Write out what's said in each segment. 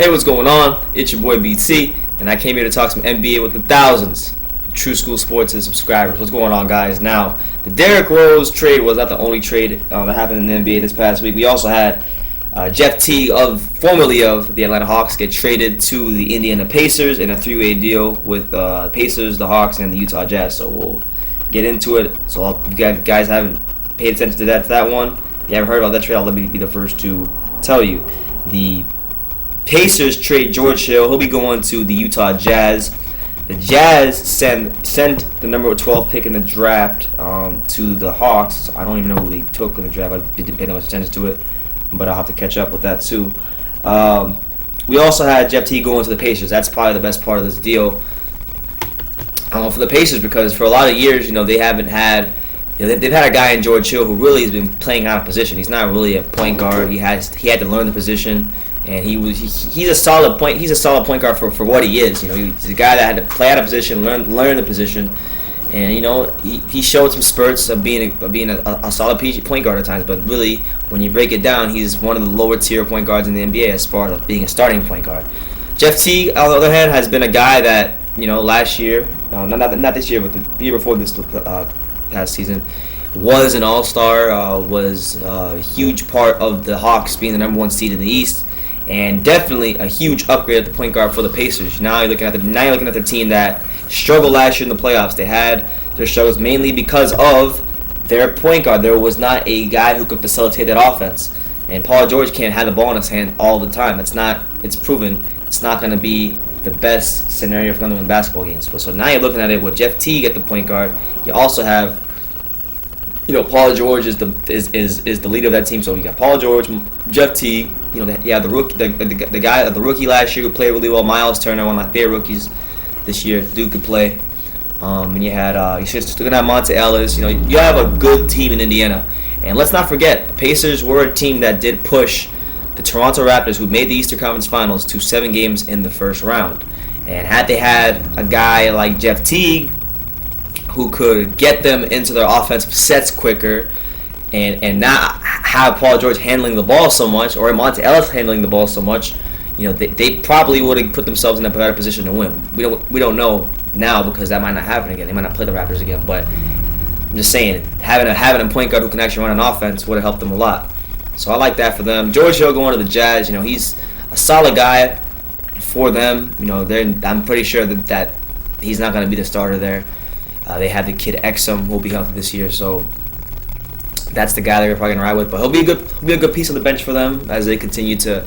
Hey, what's going on? It's your boy BT, and I came here to talk some NBA with the thousands of True School Sports subscribers. What's going on, guys? Now, the Derrick Rose trade was not the only trade that happened in the NBA this past week. We also had Jeff Teague, formerly of the Atlanta Hawks, get traded to the Indiana Pacers in a three-way deal with the Pacers, the Hawks, and the Utah Jazz. So we'll get into it. So if you guys haven't paid attention to that one, if you haven't heard about that trade, I'll let me be the first to tell you. The Pacers trade George Hill. He'll be going to the Utah Jazz. The Jazz send the number 12 pick in the draft to the Hawks. I don't even know who they took in the draft. I didn't pay that much attention to it, but I'll have to catch up with that too. We also had Jeff Teague going to the Pacers. That's probably the best part of this deal for the Pacers, because for a lot of years, they haven't had. They've had a guy in George Hill who really has been playing out of position. He's not really a point guard. He had to learn the position. And he's a solid point. He's a solid point guard for what he is. He's a guy that had to play out of position, learn the position, and he showed some spurts of being a solid point guard at times. But really, when you break it down, he's one of the lower tier point guards in the NBA as far as being a starting point guard. Jeff Teague, on the other hand, has been a guy that last year, not this year, but the year before this past season, was an all-star. Was a huge part of the Hawks being the number 1 seed in the East. And definitely a huge upgrade at the point guard for the Pacers. Now you're looking at the team that struggled last year in the playoffs. They had their struggles mainly because of their point guard. There was not a guy who could facilitate that offense. And Paul George can't have the ball in his hand all the time. It's proven it's not going to be the best scenario for them to win basketball games. So now you're looking at it with Jeff Teague at the point guard. You also have Paul George is the leader of that team. So you got Paul George, Jeff Teague. The rookie, the guy, the rookie last year who played really well, Miles Turner, one of my favorite rookies this year. Dude could play. And you had you still gonna have Monte Ellis. You have a good team in Indiana. And let's not forget, the Pacers were a team that did push the Toronto Raptors, who made the Eastern Conference Finals, to 7 games in the first round. And had they had a guy like Jeff Teague, who could get them into their offensive sets quicker and not have Paul George handling the ball so much, or Monte Ellis handling the ball so much, they probably would have put themselves in a better position to win. We don't know now, because that might not happen again. They might not play the Raptors again, but I'm just saying, having a point guard who can actually run an offense would have helped them a lot. So I like that for them. George Hill going to the Jazz, he's a solid guy for them. I'm pretty sure that he's not going to be the starter there. They have the kid Exum, who will be healthy this year, so that's the guy they're probably gonna ride with. But he'll be a good piece on the bench for them as they continue to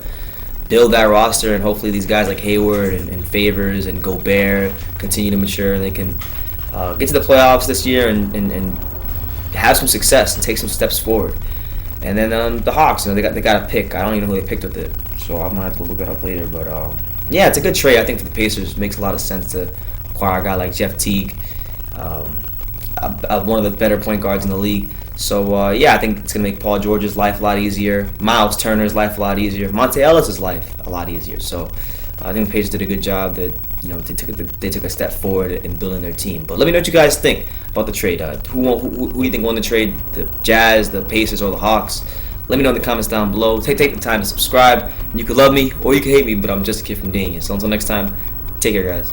build that roster, and hopefully these guys like Hayward and Favors and Gobert continue to mature. They can get to the playoffs this year and have some success and take some steps forward. And then the Hawks, they got a pick. I don't even know who they picked with it, so I'm gonna have to look that up later. But yeah, it's a good trade. I think for the Pacers, it makes a lot of sense to acquire a guy like Jeff Teague. One of the better point guards in the league. So, I think it's going to make Paul George's life a lot easier. Miles Turner's life a lot easier. Monte Ellis' life a lot easier. So, I think the Pacers did a good job that, they took a step forward in building their team. But let me know what you guys think about the trade. Who do you think won the trade? The Jazz, the Pacers, or the Hawks? Let me know in the comments down below. Take the time to subscribe. And you can love me or you can hate me, but I'm just a kid from Dania. So, until next time, take care, guys.